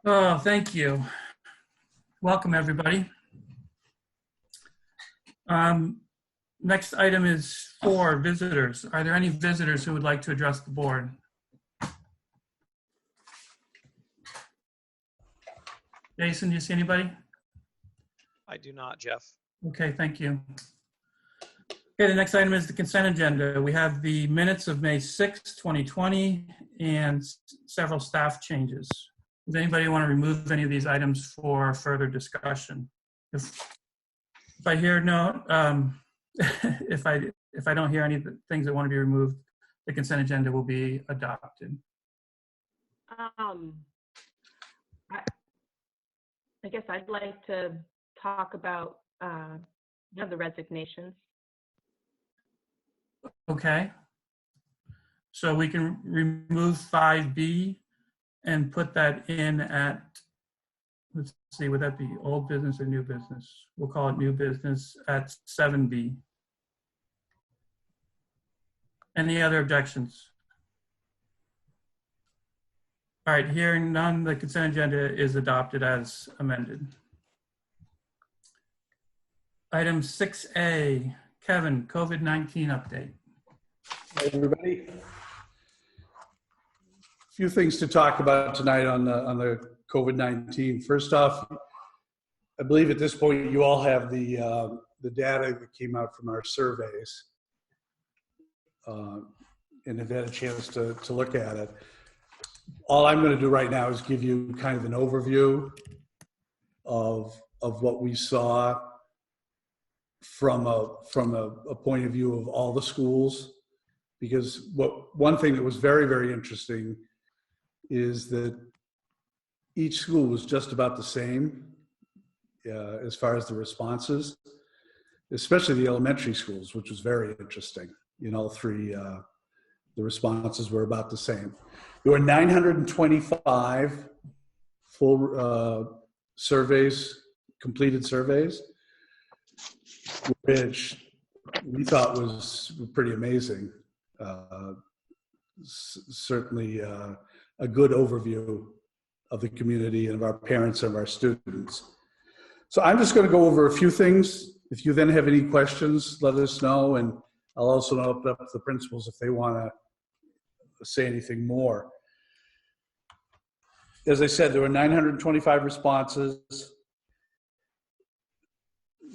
Oh, thank you. Welcome, everybody. Next item is for visitors. Are there any visitors who would like to address the board? Jason, do you see anybody? I do not, Jeff. Okay, thank you. Okay, the next item is the consent agenda. We have the minutes of May 6, 2020, and several staff changes. Does anybody want to remove any of these items for further discussion? If I hear no, if I don't hear any things that want to be removed, the consent agenda will be adopted. I guess I'd like to talk about the resignations. Okay. So we can remove 5B and put that in at, let's see, would that be old business or new business? We'll call it new business at 7B. Any other objections? All right, hearing none, the consent agenda is adopted as amended. Item 6A, Kevin, COVID-19 update. Hi, everybody. A few things to talk about tonight on the COVID-19. First off, I believe at this point you all have the data that came out from our surveys and have had a chance to look at it. All I'm going to do right now is give you kind of an overview of what we saw from a point of view of all the schools, because one thing that was very, very interesting is that each school was just about the same as far as the responses, especially the elementary schools, which was very interesting. In all three, the responses were about the same. There were 925 full surveys, completed surveys, which we thought was pretty amazing. Certainly a good overview of the community and of our parents and of our students. So I'm just going to go over a few things. If you then have any questions, let us know, and I'll also open up the principals if they want to say anything more. As I said, there were 925 responses.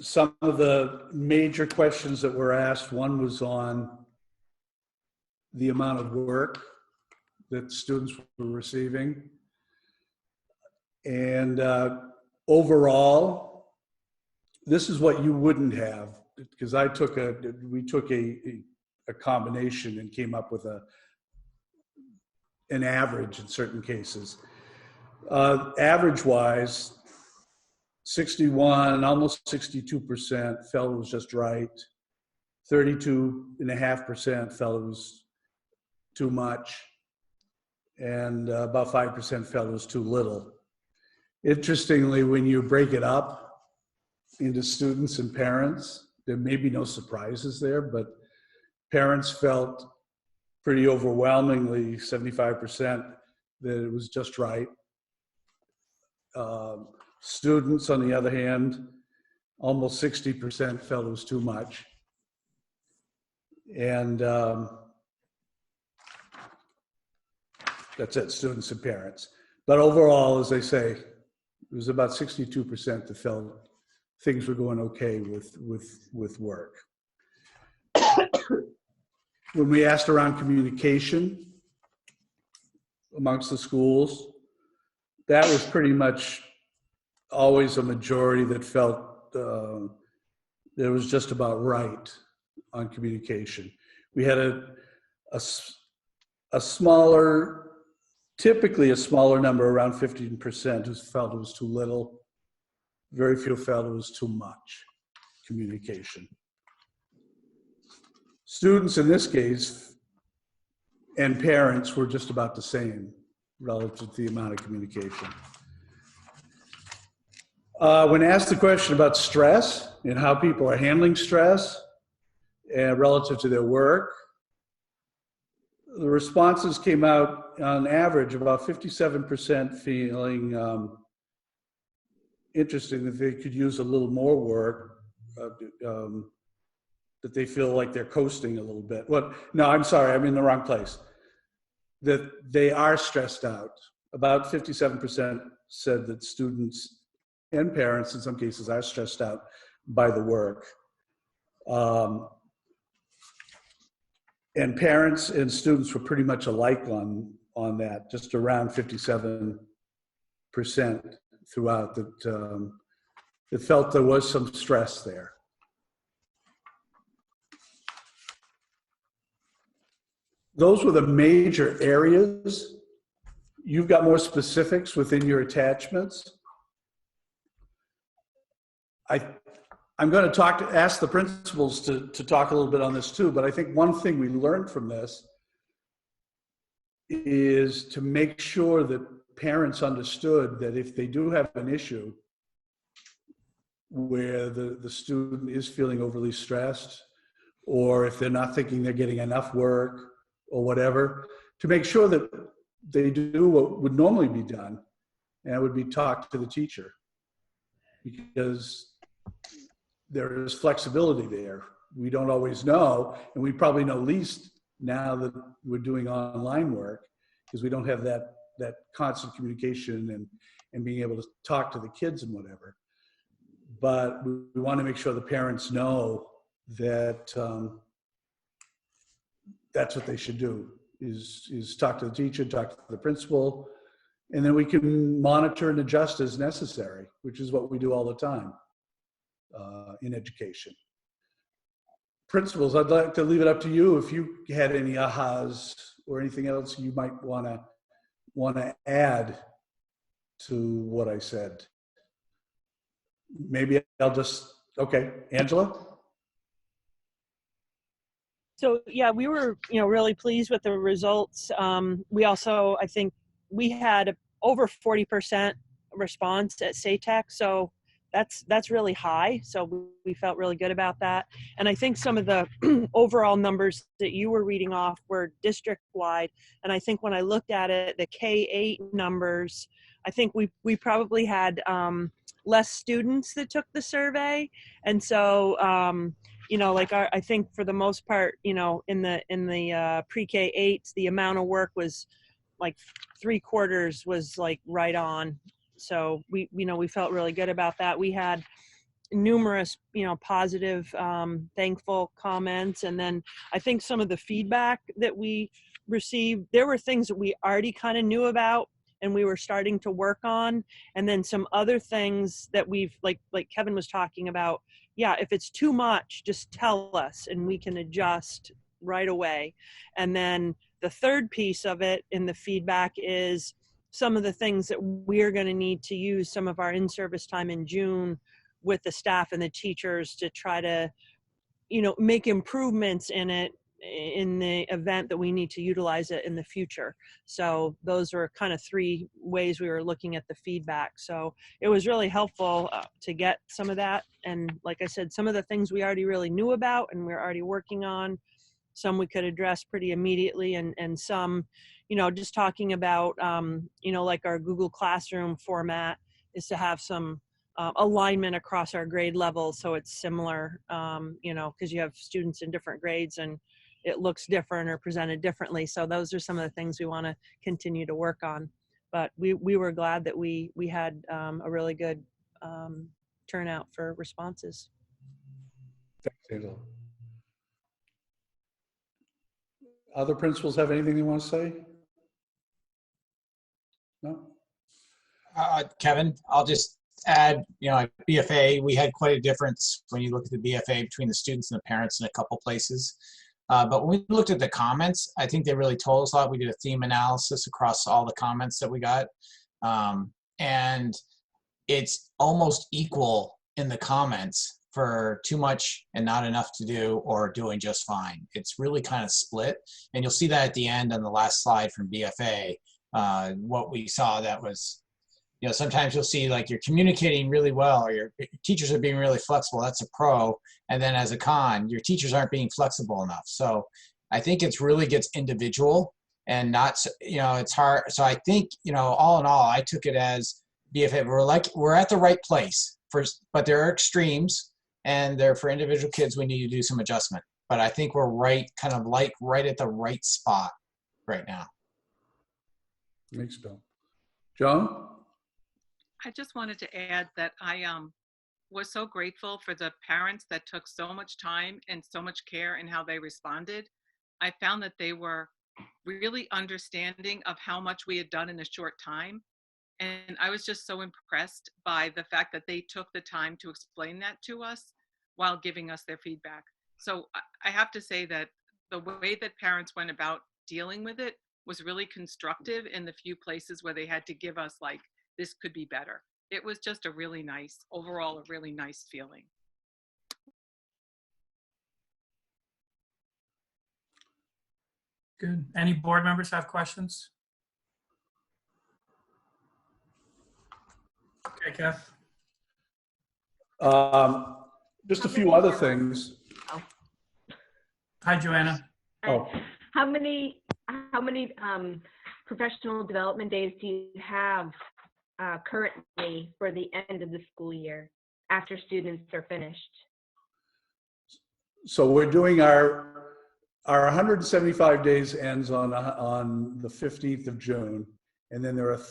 Some of the major questions that were asked, one was on the amount of work that students were receiving. And overall, this is what you wouldn't have, because we took a combination and came up with an average in certain cases. Average-wise, 61, almost 62% felt it was just right. 32.5% felt it was too much. And about 5% felt it was too little. Interestingly, when you break it up into students and parents, there may be no surprises there, but parents felt pretty overwhelmingly, 75%, that it was just right. Students, on the other hand, almost 60% felt it was too much. And that's it, students and parents. But overall, as I say, it was about 62% that felt things were going okay with work. When we asked around communication amongst the schools, that was pretty much always a majority that felt that it was just about right on communication. We had a smaller, typically a smaller number, around 15%, who felt it was too little. Very few felt it was too much communication. Students in this case and parents were just about the same relative to the amount of communication. When asked the question about stress and how people are handling stress relative to their work, the responses came out on average about 57% feeling interesting that they could use a little more work, that they feel like they're coasting a little bit. Well, no, I'm sorry, I'm in the wrong place. That they are stressed out. About 57% said that students and parents in some cases are stressed out by the work. And parents and students were pretty much alike on that, just around 57% throughout, that it felt there was some stress there. Those were the major areas. You've got more specifics within your attachments. I'm going to ask the principals to talk a little bit on this too, but I think one thing we learned from this is to make sure that parents understood that if they do have an issue where the student is feeling overly stressed, or if they're not thinking they're getting enough work or whatever, to make sure that they do what would normally be done, and it would be talk to the teacher, because there is flexibility there. We don't always know, and we probably know least now that we're doing online work, because we don't have that constant communication and being able to talk to the kids and whatever. But we want to make sure the parents know that that's what they should do, is talk to the teacher, talk to the principal, and then we can monitor and adjust as necessary, which is what we do all the time in education. Principals, I'd like to leave it up to you if you had any ahas or anything else you might want to add to what I said. Maybe I'll just, okay, Angela? So yeah, we were, really pleased with the results. We also, I think we had over 40% response at SATEC. So that's really high. So we felt really good about that. And I think some of the overall numbers that you were reading off were district-wide. And I think when I looked at it, the K-8 numbers, I think we probably had less students that took the survey. And so, I think for the most part, in the pre-K-8s, the amount of work was like 3/4 was like right on. So we felt really good about that. We had numerous, positive, thankful comments. And then I think some of the feedback that we received, there were things that we already kind of knew about and we were starting to work on. And then some other things that we've, like Kevin was talking about, yeah, if it's too much, just tell us and we can adjust right away. And then the third piece of it in the feedback is some of the things that we're going to need to use some of our in-service time in June with the staff and the teachers to try to, make improvements in it in the event that we need to utilize it in the future. So those are kind of 3 ways we were looking at the feedback. So it was really helpful to get some of that. And like I said, some of the things we already really knew about and we're already working on, some we could address pretty immediately, and some, just talking about, like our Google Classroom format is to have some alignment across our grade levels so it's similar, because you have students in different grades and it looks different or presented differently. So those are some of the things we want to continue to work on. But we were glad that we had a really good turnout for responses. Thanks, Angela. Other principals have anything they want to say? No? Kevin, I'll just add, at BFA, we had quite a difference when you look at the BFA between the students and the parents in a couple places. But when we looked at the comments, I think they really told us a lot. We did a theme analysis across all the comments that we got. And it's almost equal in the comments for too much and not enough to do or doing just fine. It's really kind of split. And you'll see that at the end on the last slide from BFA, what we saw that was, sometimes you'll see like you're communicating really well or your teachers are being really flexible. That's a pro. And then as a con, your teachers aren't being flexible enough. So I think it's really gets individual and not, it's hard. So I think, all in all, I took it as BFA. We're at the right place but there are extremes, and for individual kids, we need to do some adjustment. But I think we're right at the right spot right now. Thanks, Bill. Joan? I just wanted to add that I was so grateful for the parents that took so much time and so much care in how they responded. I found that they were really understanding of how much we had done in a short time. And I was just so impressed by the fact that they took the time to explain that to us while giving us their feedback. So I have to say that the way that parents went about dealing with it was really constructive in the few places where they had to give us like, this could be better. It was just overall a really nice feeling. Good. Any board members have questions? Okay, Kev. Just a few other things. Hi, Joanna. Oh. How many professional development days do you have currently for the end of the school year after students are finished? So we're doing our 175 days ends on the 15th of June. And then there are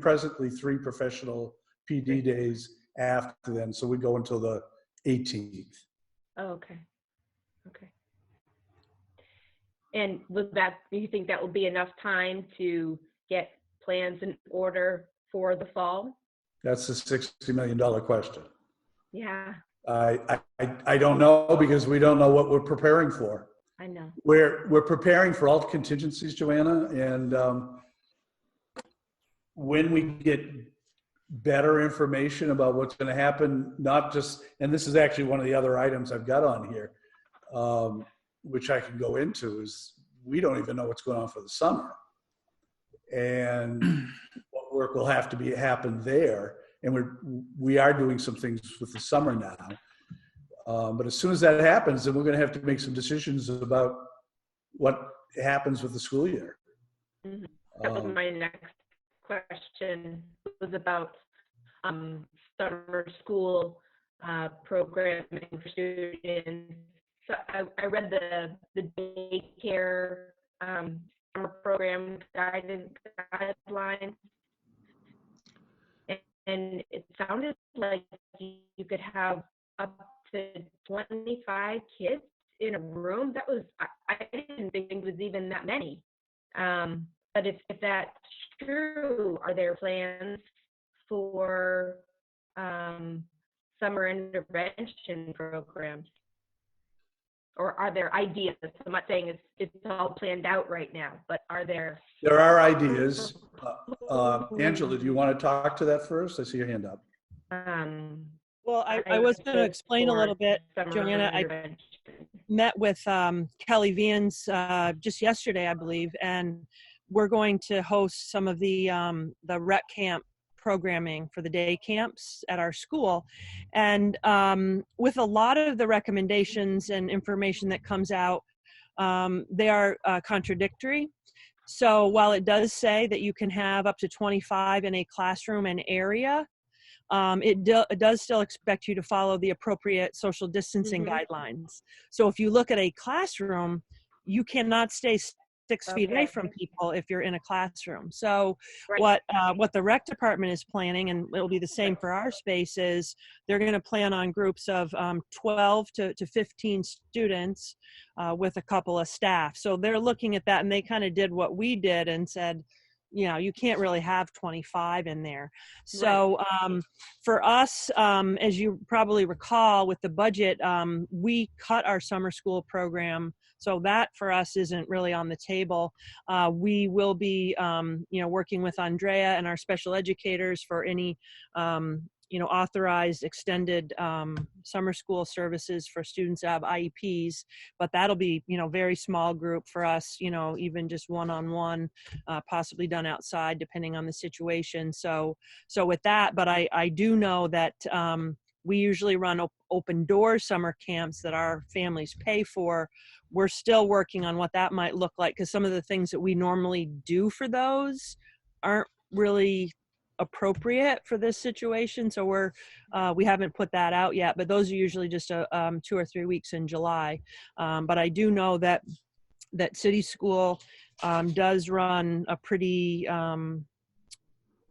presently three professional PD days after then. So we go until the 18th. Oh, okay. Okay. And do you think that will be enough time to get plans in order for the fall? That's the $60 million question. Yeah, I don't know, because we don't know what we're preparing for. I know. We're preparing for all contingencies, Joanna, and when we get better information about what's going to happen, not just, and this is actually one of the other items I've got on here, which I can go into, is we don't even know what's going on for the summer and what work will have to happen there. And we are doing some things with the summer now. But as soon as that happens, then we're going to have to make some decisions about what happens with the school year. Mm-hmm. That was my next question, was about summer school programming for students. So I read the daycare summer program guidelines, and it sounded like you could have up to 25 kids in a room. That was, I didn't think it was even that many. But if that's true, are there plans for summer intervention programs? Or are there ideas? I'm not saying it's all planned out right now, but are there? There are ideas. Angela, do you want to talk to that first? I see your hand up. Well, I was going to explain a little bit, Joanna. I met with Kelly Vans just yesterday, I believe, and we're going to host some of the rec camp programming for the day camps at our school. And with a lot of the recommendations and information that comes out, they are contradictory. So while it does say that you can have up to 25 in a classroom and area, it does still expect you to follow the appropriate social distancing guidelines. So if you look at a classroom, you cannot stay 6 feet away from people if you're in a classroom. So what the rec department is planning, and it'll be the same for our space, is they're going to plan on groups of 12 to 15 students with a couple of staff. So they're looking at that, and they kind of did what we did and said, you can't really have 25 in there. So for us, as you probably recall with the budget, we cut our summer school program. So that for us isn't really on the table. We will be, working with Andrea and our special educators for any, authorized extended summer school services for students that have IEPs, but that'll be, very small group for us, even just one-on-one, possibly done outside depending on the situation. So with that, but I do know that we usually run open door summer camps that our families pay for. We're still working on what that might look like, because some of the things that we normally do for those aren't really appropriate for this situation. So we haven't put that out yet, but those are usually just 2 or 3 weeks in July. But I do know that City School does run a pretty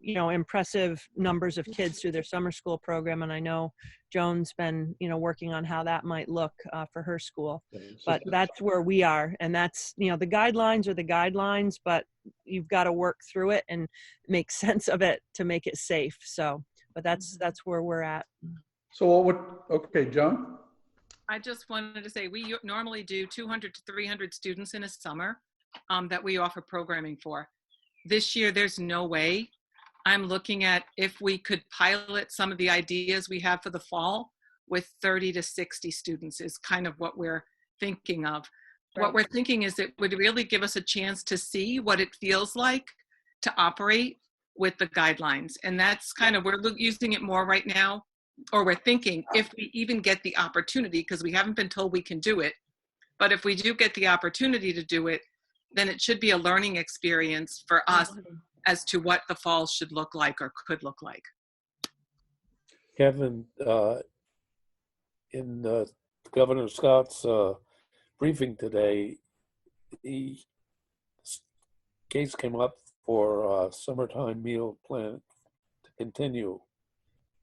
impressive numbers of kids through their summer school program. And I know Joan's been, working on how that might look for her school. But that's where we are. And that's, the guidelines are the guidelines, but you've got to work through it and make sense of it to make it safe. So, but that's where we're at. So okay, Joan? I just wanted to say, we normally do 200 to 300 students in a summer that we offer programming for. This year, there's no way. I'm looking at if we could pilot some of the ideas we have for the fall with 30 to 60 students is kind of what we're thinking of. Right. What we're thinking is it would really give us a chance to see what it feels like to operate with the guidelines. And that's kind of, we're using it more right now, or we're thinking if we even get the opportunity, because we haven't been told we can do it, but if we do get the opportunity to do it, then it should be a learning experience for us as to what the fall should look like or could look like. Kevin, in Governor Scott's briefing today, the case came up for summertime meal plan to continue.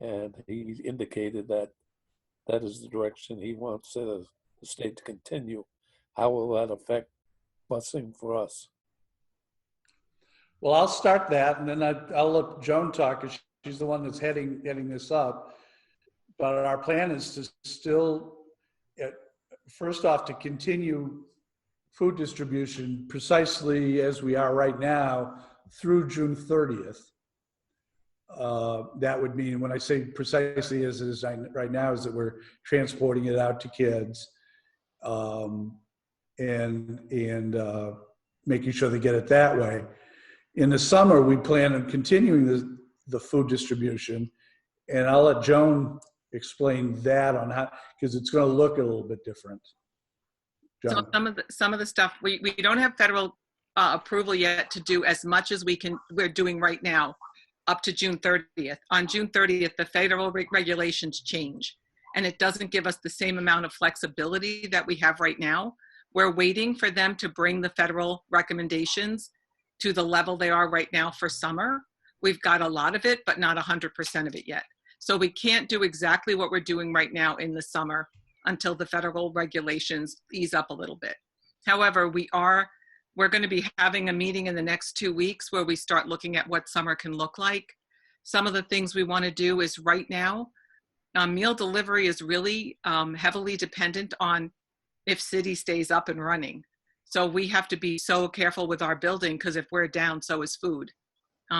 And he indicated that that is the direction he wants the state to continue. How will that affect busing for us? Well, I'll start that, and then I'll let Joan talk, because she's the one that's heading this up. But our plan is to still, first off, to continue food distribution precisely as we are right now through June 30th. That would mean, when I say precisely as it is right now, is that we're transporting it out to kids and making sure they get it that way. In the summer, we plan on continuing the food distribution, and I'll let Joan explain that on how, because it's going to look a little bit different. Joan. So some of the stuff we don't have federal approval yet to do as much as we're doing right now up to June 30th. On June 30th, the federal regulations change, and it doesn't give us the same amount of flexibility that we have right now. We're waiting for them to bring the federal recommendations to the level they are right now for summer. We've got a lot of it, but not 100% of it yet. So we can't do exactly what we're doing right now in the summer until the federal regulations ease up a little bit. However, we're going to be having a meeting in the next 2 weeks where we start looking at what summer can look like. Some of the things we want to do is right now, meal delivery is really heavily dependent on if city stays up and running. So we have to be so careful with our building, because if we're down, so is food.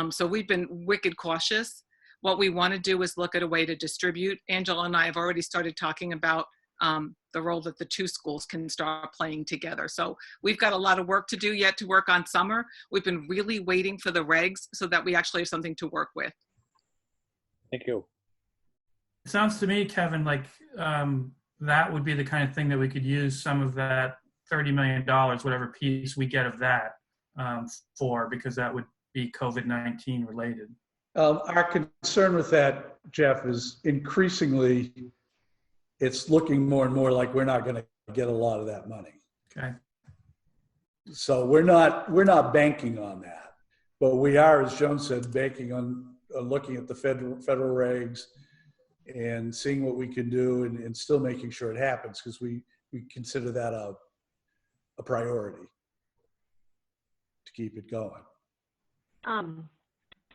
So we've been wicked cautious. What we want to do is look at a way to distribute. Angela and I have already started talking about the role that the two schools can start playing together. So we've got a lot of work to do yet to work on summer. We've been really waiting for the regs so that we actually have something to work with. Thank you. It sounds to me, Kevin, like that would be the kind of thing that we could use some of that $30 million, whatever piece we get of that for, because that would be COVID-19 related. Our concern with that, Jeff, is increasingly it's looking more and more like we're not going to get a lot of that money. Okay. So we're not banking on that, but we are, as Joan said, banking on looking at the federal regs and seeing what we can do and still making sure it happens, because we consider that a priority to keep it going.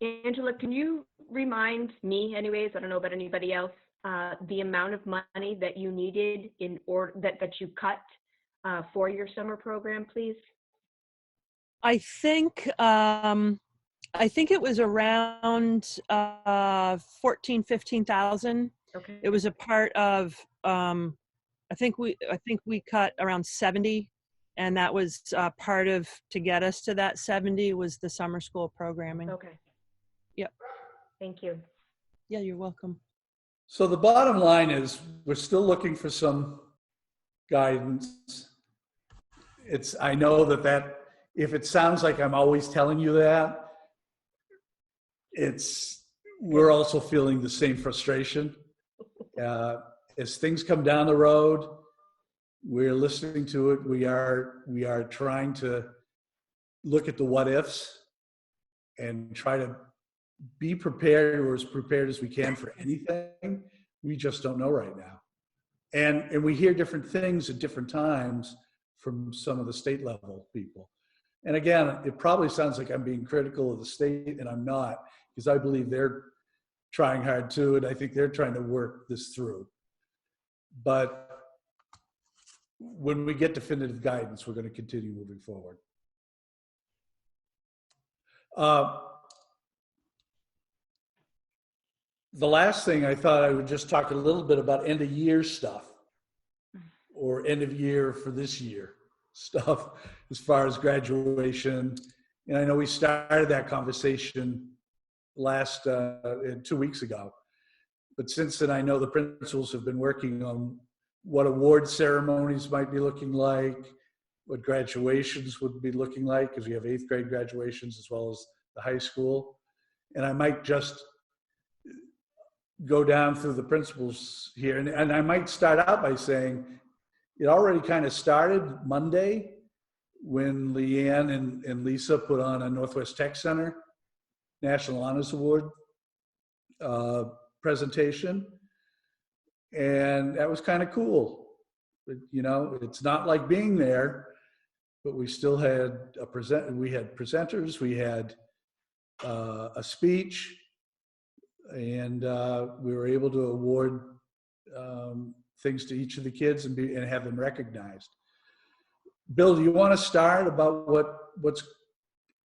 Angela, can you remind me, anyways, I don't know about anybody else, the amount of money that you needed in order that you cut for your summer program, please? I think it was around 15,000. Okay. It was a part of I think we cut around 70, and that was part of, to get us to that 70 was the summer school programming. Okay. Yep. Thank you. Yeah, you're welcome. So the bottom line is we're still looking for some guidance. I know that if it sounds like I'm always telling you that, we're also feeling the same frustration. As things come down the road, we're listening to it. We are trying to look at the what ifs and try to be prepared, or as prepared as we can for anything. We just don't know right now. And we hear different things at different times from some of the state level people. And again, it probably sounds like I'm being critical of the state, and I'm not, because I believe they're trying hard too, and I think they're trying to work this through. But when we get definitive guidance, we're going to continue moving forward. The last thing, I thought I would just talk a little bit about end of year stuff, or end of year for this year stuff, as far as graduation. And I know we started that conversation 2 weeks ago, but since then I know the principals have been working on what award ceremonies might be looking like, what graduations would be looking like, because we have 8th grade graduations as well as the high school. And I might just go down through the principles here, and I might start out by saying it already kind of started Monday when Leanne and Lisa put on a Northwest Tech Center National Honors Award presentation, and that was kind of cool. But, you know, it's not like being there, but we still had we had presenters, we had a speech, and we were able to award things to each of the kids and have them recognized. Bill, do you want to start about what's,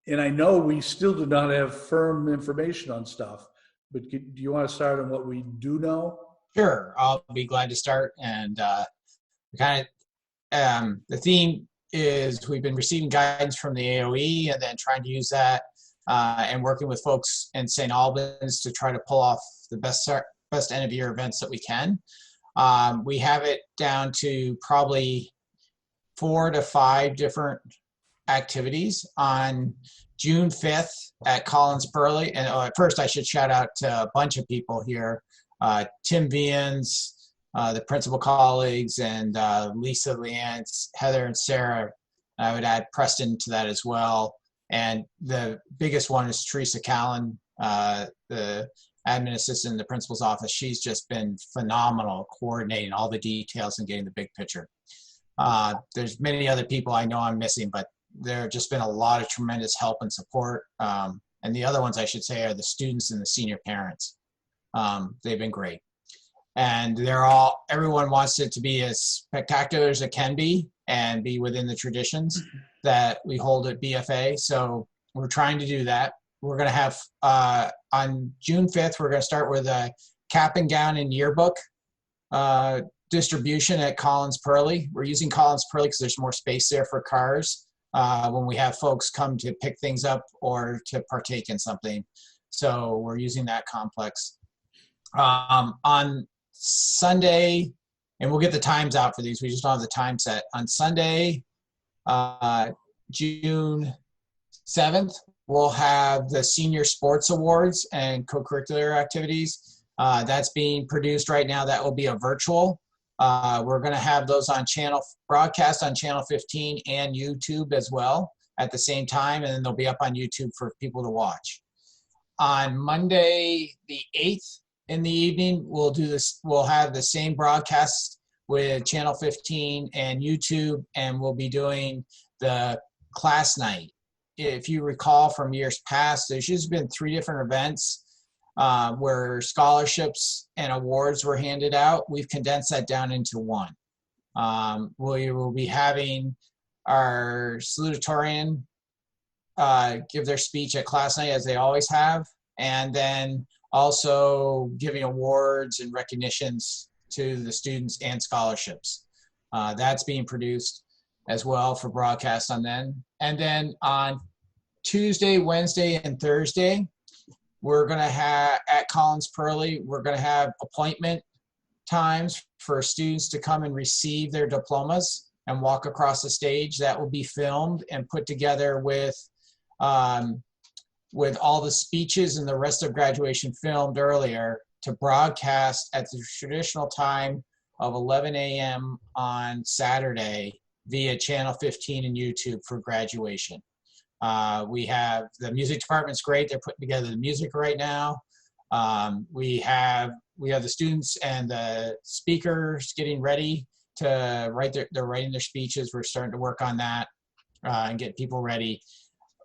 and I know we still do not have firm information on stuff, but do you want to start on what we do know? Sure, I'll be glad to start. And the theme is we've been receiving guidance from the AOE and then trying to use that and working with folks in St. Albans to try to pull off the best end of year events that we can. We have it down to probably 4 to 5 different activities on June 5th at Collins Pearly. And first I should shout out to a bunch of people here. Tim Vians, the principal colleagues, and Lisa, Leanne, Heather, and Sarah. I would add Preston to that as well. And the biggest one is Teresa Callan, the admin assistant in the principal's office. She's just been phenomenal coordinating all the details and getting the big picture. There's many other people I know I'm missing, but there have just been a lot of tremendous help and support. And the other ones I should say are the students and the senior parents. They've been great. And everyone wants it to be as spectacular as it can be and be within the traditions that we hold at BFA. So we're trying to do that. We're going to have, on June 5th, we're going to start with a cap and gown and yearbook distribution at Collins Pearly. We're using Collins Pearly because there's more space there for cars when we have folks come to pick things up or to partake in something. So we're using that complex. On Sunday, and we'll get the times out for these, we just don't have the time set. On Sunday, June 7th, we'll have the Senior Sports Awards and co-curricular activities. That's being produced right now. That will be a virtual. We're going to have those on broadcast on channel 15 and YouTube as well at the same time, and then they'll be up on YouTube for people to watch. On Monday, the 8th, in the evening, we'll have the same broadcast with channel 15 and YouTube, and we'll be doing the class night. If you recall from years past, there's just been 3 different events where scholarships and awards were handed out. We've condensed that down into one. We will be having our salutatorian give their speech at class night, as they always have, and then also giving awards and recognitions to the students and scholarships. That's being produced as well for broadcast on then. And then on Tuesday, Wednesday, and Thursday, we're going to have, at Collins Pearly, we're going to have appointment times for students to come and receive their diplomas and walk across the stage. That will be filmed and put together with all the speeches and the rest of graduation filmed earlier to broadcast at the traditional time of 11 a.m. on Saturday via Channel 15 and YouTube for graduation. We have the music department's great. They're putting together the music right now. We have the students and the speakers getting ready to they're writing their speeches. We're starting to work on that and get people ready.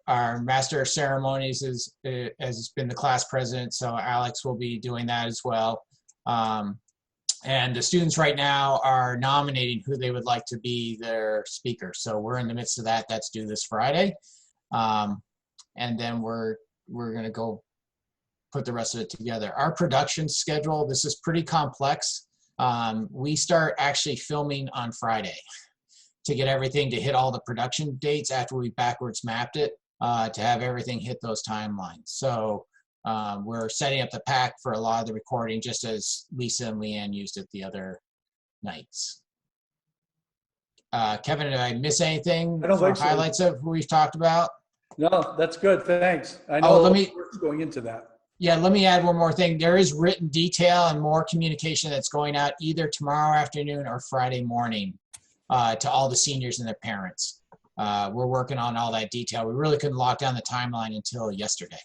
Our master of ceremonies has been the class president, so Alex will be doing that as well. And the students right now are nominating who they would like to be their speaker. So we're in the midst of that. That's due this Friday. And then we're going to go put the rest of it together. Our production schedule, this is pretty complex. We start actually filming on Friday to get everything to hit all the production dates after we backwards mapped it to have everything hit those timelines. So we're setting up the pack for a lot of the recording, just as Lisa and Leanne used it the other nights. Kevin, did I miss anything? I don't think so. Highlights of who we've talked about? No, that's good. Thanks. I know work's going into that. Yeah, let me add one more thing. There is written detail and more communication that's going out either tomorrow afternoon or Friday morning to all the seniors and their parents. We're working on all that detail. We really couldn't lock down the timeline until yesterday.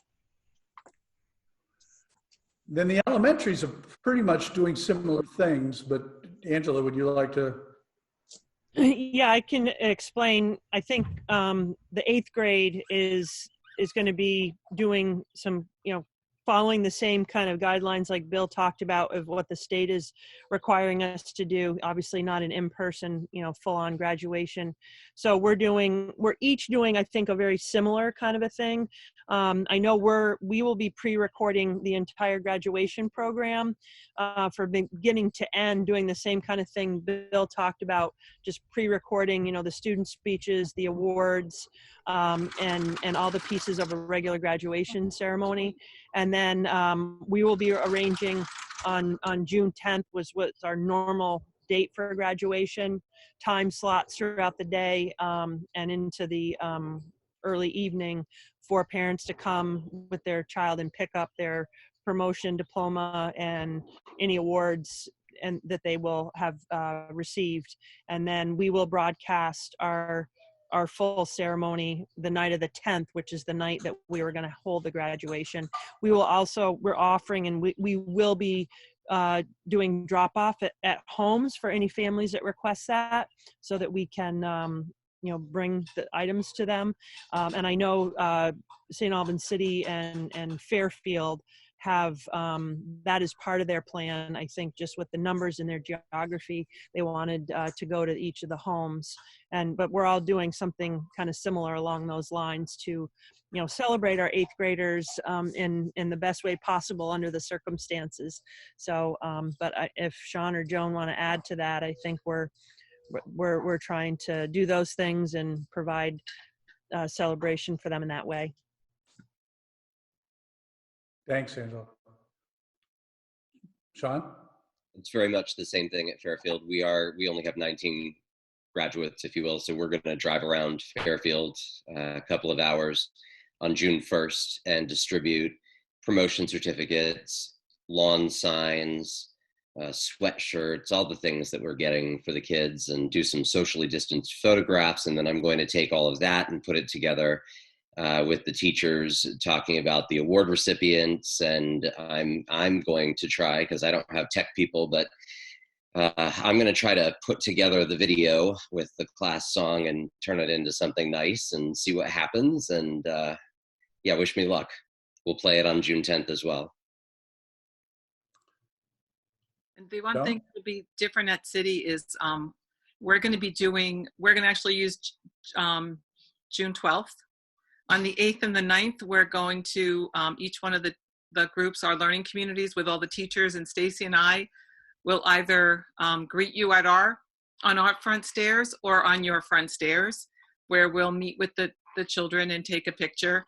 Then the elementaries are pretty much doing similar things, but Angela, would you like to? Yeah, I can explain. I think the 8th grade is going to be doing some, following the same kind of guidelines like Bill talked about of what the state is requiring us to do. Obviously not an in-person, full-on graduation. So we're each doing, I think, a very similar kind of a thing. I know we will be pre-recording the entire graduation program for beginning to end, doing the same kind of thing Bill talked about, just pre-recording, the student speeches, the awards, and all the pieces of a regular graduation ceremony. And then we will be arranging on June 10th what's our normal date for graduation, time slots throughout the day and into the early evening for parents to come with their child and pick up their promotion diploma and any awards and that they will have received. And then we will broadcast our full ceremony the night of the 10th, which is the night that we were going to hold the graduation. We're offering, and we will be doing drop-off at homes for any families that request that, so that we can bring the items to them. And I know St. Albans City and Fairfield have that is part of their plan. I think just with the numbers in their geography, they wanted to go to each of the homes. But we're all doing something kind of similar along those lines to, celebrate our 8th graders in the best way possible under the circumstances. So, but if Sean or Joan want to add to that, I think we're trying to do those things and provide celebration for them in that way. Thanks, Angela. Sean? It's very much the same thing at Fairfield. We only have 19 graduates, if you will, so we're going to drive around Fairfield a couple of hours on June 1st and distribute promotion certificates, lawn signs, sweatshirts, all the things that we're getting for the kids, and do some socially distanced photographs. And then I'm going to take all of that and put it together with the teachers, talking about the award recipients. And I'm going to try, because I don't have tech people, but I'm going to try to put together the video with the class song and turn it into something nice and see what happens. And yeah, wish me luck. We'll play it on June 10th as well. And the one thing that will be different at City is we're going to actually use June 12th. On the 8th and the 9th, we're going to each one of the groups, our learning communities with all the teachers, and Stacy and I will either greet you on our front stairs or on your front stairs, where we'll meet with the children and take a picture.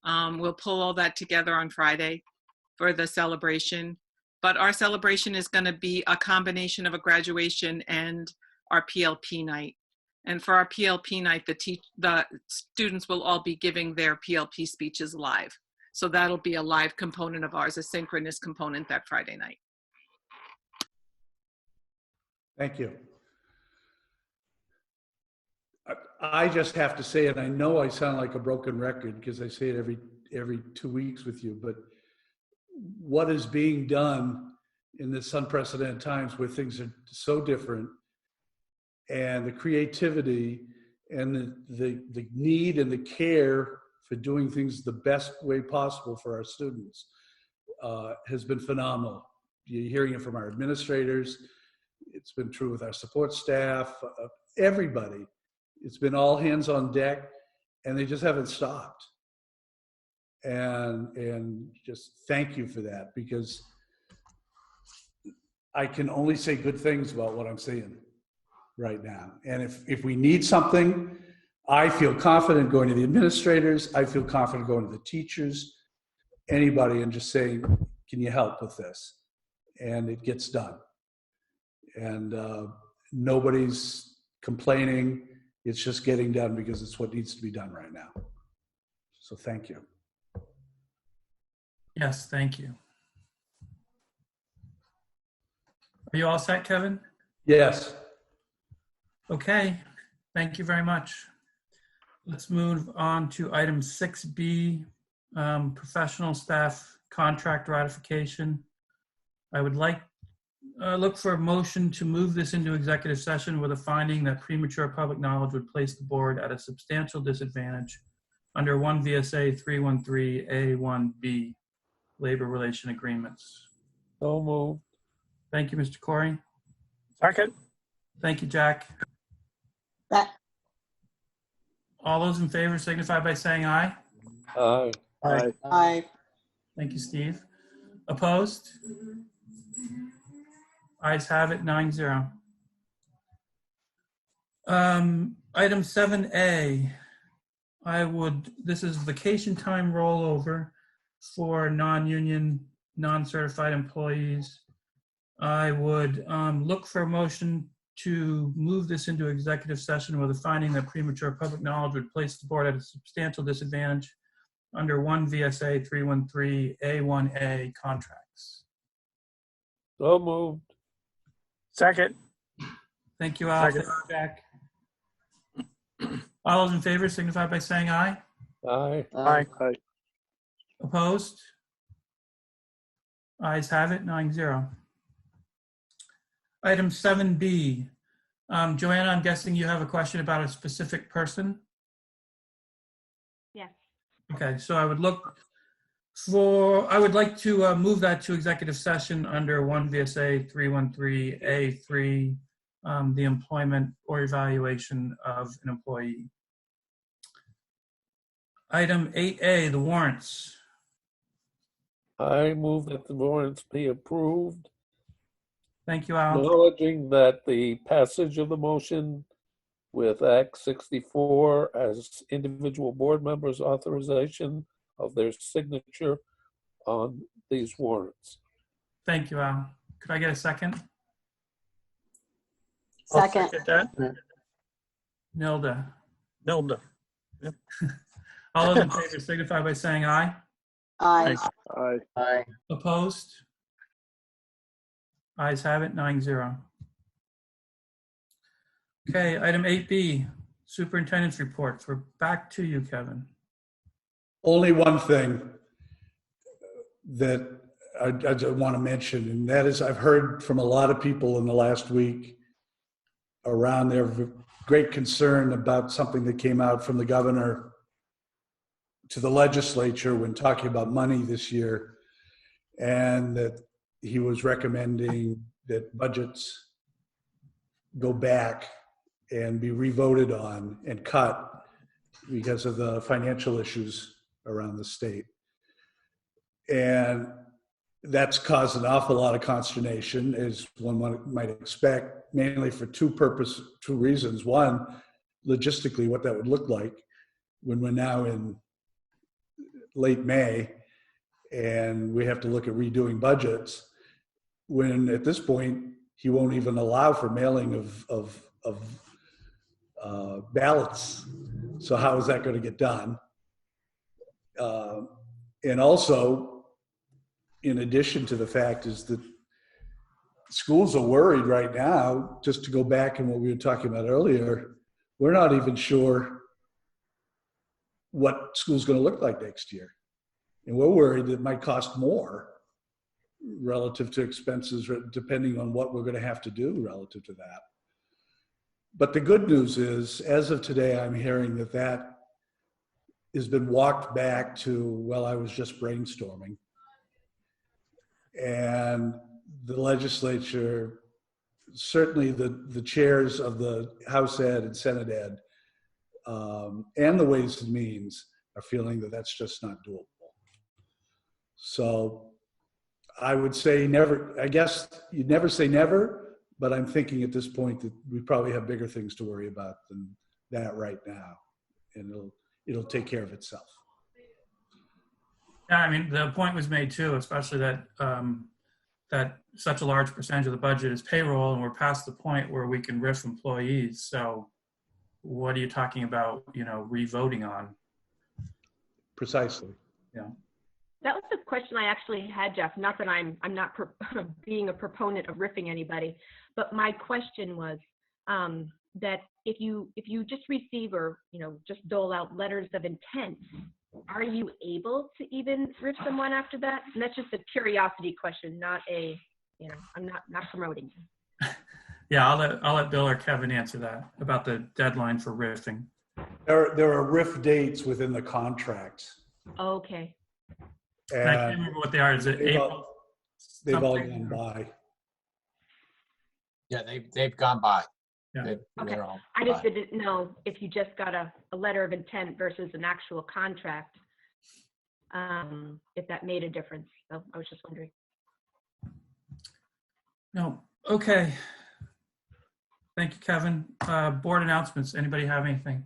We'll pull all that together on Friday for the celebration. But our celebration is going to be a combination of a graduation and our PLP night. And for our PLP night, the students will all be giving their PLP speeches live. So that'll be a live component of ours, a synchronous component that Friday night. Thank you. I just have to say, and I know I sound like a broken record because I say it every 2 weeks with you, but what is being done in this unprecedented times where things are so different, and the creativity and the need and the care for doing things the best way possible for our students has been phenomenal. You're hearing it from our administrators. It's been true with our support staff, everybody. It's been all hands on deck, and they just haven't stopped. And just thank you for that, because I can only say good things about what I'm seeing right now. And if we need something, I feel confident going to the administrators. I feel confident going to the teachers, anybody, and just saying, can you help with this? And it gets done. And nobody's complaining. It's just getting done because it's what needs to be done right now. So thank you. Yes, thank you. Are you all set, Kevin? Yes. Okay, thank you very much. Let's move on to item 6B, professional staff contract ratification. I would look for a motion to move this into executive session with a finding that premature public knowledge would place the board at a substantial disadvantage under 1 VSA 313A1B, labor relation agreements. So moved. Thank you, Mr. Corey. Second. Thank you, Jack. All those in favor signify by saying aye. Aye. Aye. Aye. Thank you, Steve. Opposed? Ayes have it, 9-0. Item 7A, this is vacation time rollover for non-union, non-certified employees. I would look for a motion to move this into executive session with a finding that premature public knowledge would place the board at a substantial disadvantage under 1 VSA 313A1A contracts. So moved. Second. Thank you, Al. Second. Thank you, Jack. All those in favor signify by saying aye. Aye. Aye. Aye. Opposed? Ayes have it, 9-0. Item 7B. Joanna, I'm guessing you have a question about a specific person? Yes. Okay, so I would like to move that to executive session under 1 VSA 313A3, the employment or evaluation of an employee. Item 8A, the warrants. I move that the warrants be approved, Thank you, Al. acknowledging that the passage of the motion with Act 64 as individual board members' authorization of their signature on these warrants. Thank you, Al. Could I get a second? I'll Second. that. Nilda. Nilda. All those in favor signify by saying aye. Aye. Aye. Aye. Opposed? Ayes have it, 9-0. Okay, item 8B, superintendent's reports. We're back to you, Kevin. Only one thing that I want to mention, and that is I've heard from a lot of people in the last week around their great concern about something that came out from the governor to the legislature when talking about money this year, and that he was recommending that budgets go back and be revoted on and cut because of the financial issues around the state. And that's caused an awful lot of consternation, as one might expect, mainly for two reasons. One, logistically, what that would look like when we're now in late May, and we have to look at redoing budgets, when at this point, he won't even allow for mailing of ballots. So how is that going to get done? And also, in addition to the fact is that schools are worried right now, just to go back and what we were talking about earlier, we're not even sure what school's going to look like next year. And we're worried that it might cost more relative to expenses, depending on what we're going to have to do relative to that. But the good news is, as of today, I'm hearing that has been walked back to, well, I was just brainstorming. And the legislature, certainly the chairs of the House Ed and Senate Ed, and the Ways and Means are feeling that that's just not doable. So I would say never, I guess you'd never say never, but I'm thinking at this point that we probably have bigger things to worry about than that right now. And it'll take care of itself. Yeah, I mean, the point was made too, especially that that such a large percentage of the budget is payroll, and we're past the point where we can RIF employees. So what are you talking about, revoting on? Precisely. Yeah. That was the question I actually had, Jeff. Not that I'm not being a proponent of riffing anybody, but my question was that if you just receive or just dole out letters of intent, are you able to even riff someone after that? And that's just a curiosity question, not a I'm not promoting you. Yeah, I'll let Bill or Kevin answer that about the deadline for riffing. There are RIF dates within the contracts. Okay. And I can't remember what they are. Is it April? They've all something? gone by. Yeah, they've gone by. Yeah. Okay. They're all I just by. didn't know if you just got a letter of intent versus an actual contract, if that made a difference. So I was just wondering. No. Okay. Thank you, Kevin. Board announcements. Anybody have anything?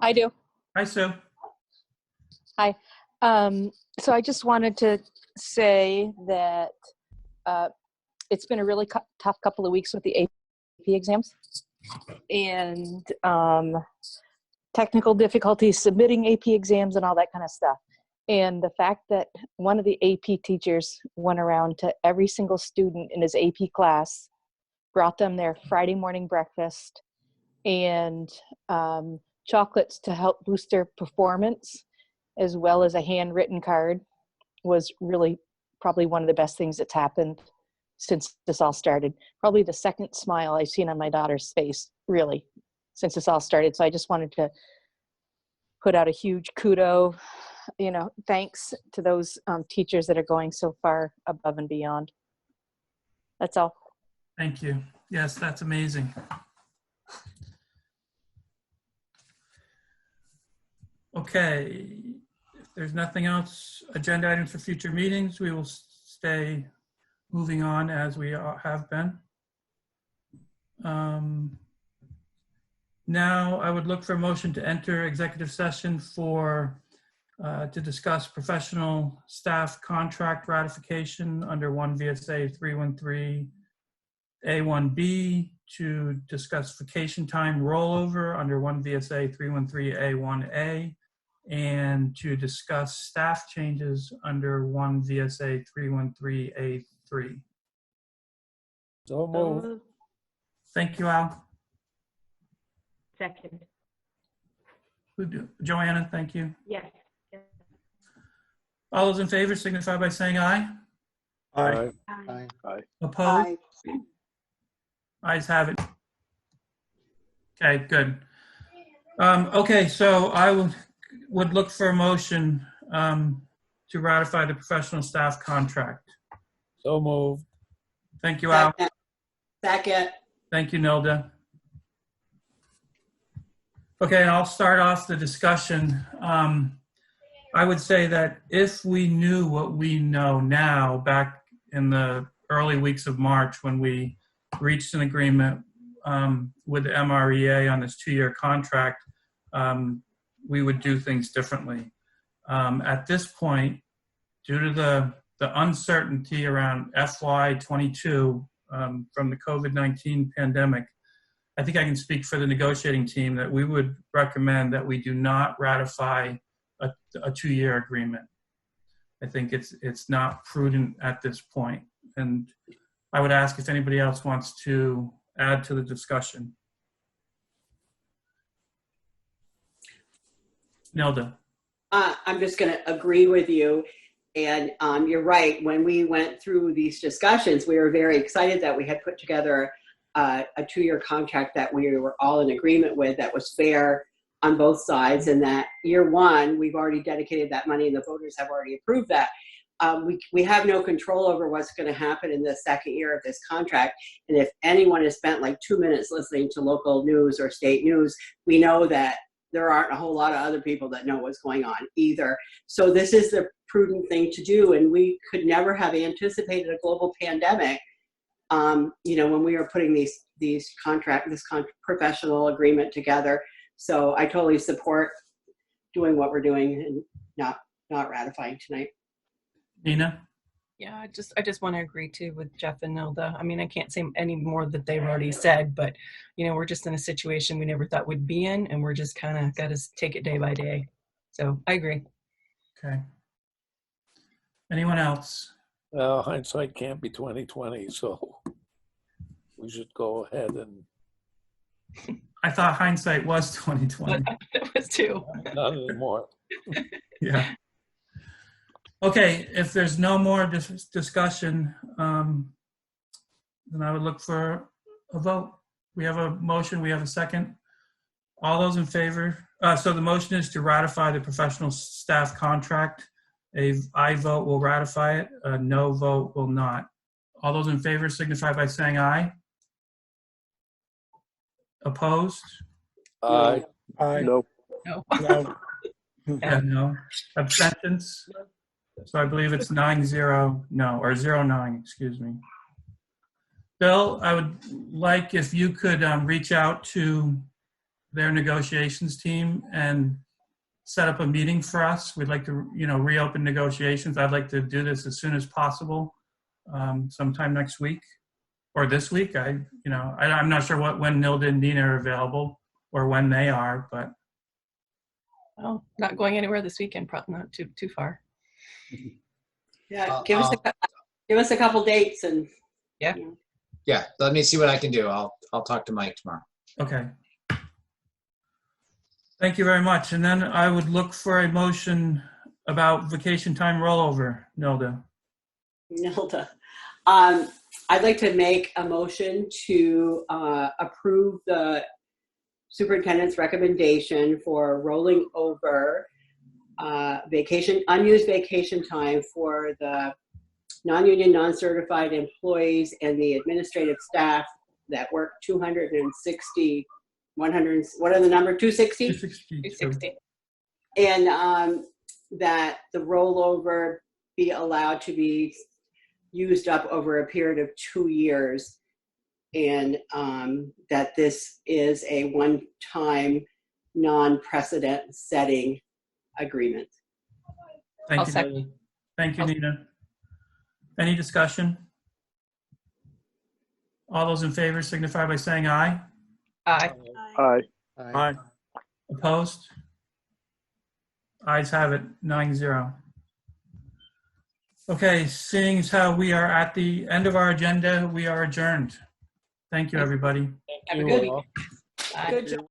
I do. Hi, Sue. Hi. So I just wanted to say that it's been a really tough couple of weeks with the AP exams and technical difficulties submitting AP exams and all that kind of stuff. And the fact that one of the AP teachers went around to every single student in his AP class, brought them their Friday morning breakfast and chocolates to help boost their performance, as well as a handwritten card, was really probably one of the best things that's happened since this all started. Probably the second smile I've seen on my daughter's face, really, since this all started. So I just wanted to put out a huge kudo, thanks to those teachers that are going so far above and beyond. That's all. Thank you. Yes, that's amazing. Okay. If there's nothing else, agenda items for future meetings, we will stay moving on as we have been. Now I would look for a motion to enter executive session to discuss professional staff contract ratification under 1 VSA 313A1B, to discuss vacation time rollover under 1 VSA 313A1A, and to discuss staff changes under 1 VSA 313A3. So moved. Thank you, Al. Second. Joanna, thank you. Yes. All those in favor signify by saying aye. Aye. Aye. Aye. Opposed? Ayes have it. Okay, good. Okay, so I would look for a motion to ratify the professional staff contract. So moved. Thank you, Al. Second. Thank you, Nilda. Okay, I'll start off the discussion. I would say that if we knew what we know now back in the early weeks of March when we reached an agreement with the MREA on this 2-year contract, we would do things differently. At this point, due to the uncertainty around FY22 from the COVID-19 pandemic, I think I can speak for the negotiating team that we would recommend that we do not ratify a 2-year agreement. I think it's not prudent at this point. And I would ask if anybody else wants to add to the discussion. Nelda. I'm just going to agree with you. And you're right. When we went through these discussions, we were very excited that we had put together a 2-year contract that we were all in agreement with, that was fair on both sides, and that year one, we've already dedicated that money and the voters have already approved that. We have no control over what's going to happen in the second year of this contract. And if anyone has spent like 2 minutes listening to local news or state news, we know that there aren't a whole lot of other people that know what's going on either. So this is the prudent thing to do. And we could never have anticipated a global pandemic, when we were putting this professional agreement together. So I totally support doing what we're doing and not ratifying tonight. Nina? Yeah, I just want to agree too with Jeff and Nelda. I mean, I can't say any more that they've already said, but we're just in a situation we never thought we'd be in, and we're just kind of got to take it day by day. So I agree. Okay. Anyone else? Hindsight can't be 20/20, so we should go ahead and. I thought hindsight was 20/20. That was too. Not anymore. Yeah. Okay, if there's no more discussion, then I would look for a vote. We have a motion, we have a second. All those in favor? So the motion is to ratify the professional staff contract. A aye vote will ratify it, a no vote will not. All those in favor signify by saying aye. Opposed? Aye. Aye. No. No. Yeah, no. Abstentions? So I believe it's 9-0 no, or 0-9, excuse me. Bill, I would like if you could reach out to their negotiations team and set up a meeting for us. We'd like to, reopen negotiations. I'd like to do this as soon as possible, sometime next week or this week. I'm not sure when Nilda and Nina are available or when they are, but. Well, not going anywhere this weekend, probably not too far. Yeah, give us a couple dates and. Yeah. Yeah, let me see what I can do. I'll talk to Mike tomorrow. Okay. Thank you very much. And then I would look for a motion about vacation time rollover, Nilda. I'd like to make a motion to approve the superintendent's recommendation for rolling over unused vacation time for the non-union, non-certified employees and the administrative staff that work 260, 100, what are the number, 260? 260. And that the rollover be allowed to be used up over a period of 2 years, and that this is a one-time, non-precedent setting agreement. Thank you, Nilda. Thank you, Nina. Any discussion? All those in favor signify by saying aye. Aye. Aye. Aye. Opposed? Ayes have it, 9-0. Okay, seeing as how we are at the end of our agenda, we are adjourned. Thank you, everybody. Have a good week. Good job.